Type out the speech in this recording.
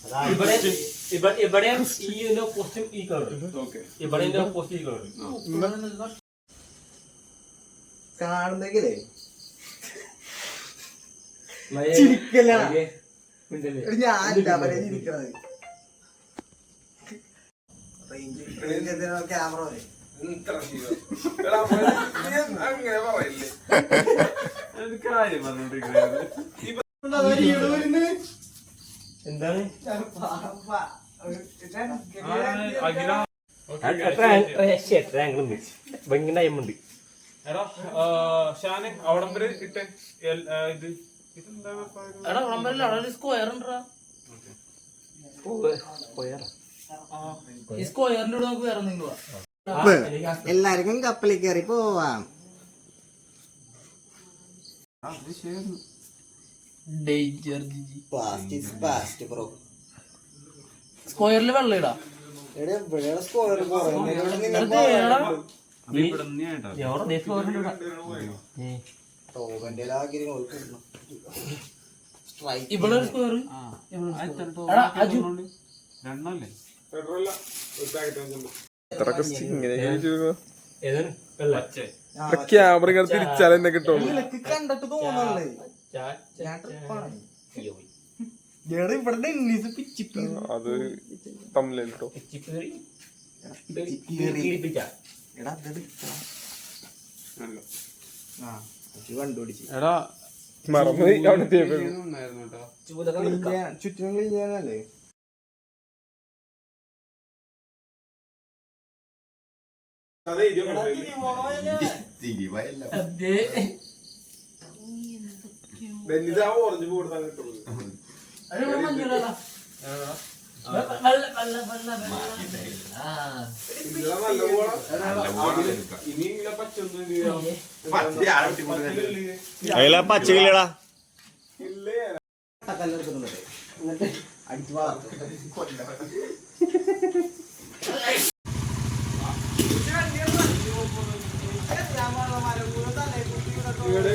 ഇവിടെ ഈ പോസ്റ്റ് ഈ കളർ ഇവിടെ പോസ്റ്റ് ഈ കളർ കാണുന്നെങ്കിലേ ക്യാമറ എന്താണ് ഭയങ്കരമുണ്ട് അവിടെ വരെ ഇട്ടേ ഇത് സ്ക്വയർ ഈ സ്ക്വയറിലൂടെ നമുക്ക് വേറെ എന്തെങ്കിലും എല്ലാവർക്കും കപ്പലിൽ കയറി പോവാം. സ്ക്വയറിൽ വെള്ളം ഇടാ സ്കോർ ഇവിടെ ഒരു സ്ക്വയർ ക്യാമറ ഇങ്ങനെ തിരിച്ചാൽ എന്നെ കിട്ടുള്ളൂ. കണ്ടിട്ട് തോന്നല്ലേ അത് തമ്മിലോ എടാ മറന്നു ചുറ്റും ചെയ്യാനല്ലേ ഓറഞ്ച് കൊടുത്താൽ കിട്ടുള്ളൂ. പച്ചക്കില്ലടാ ഇവിടെ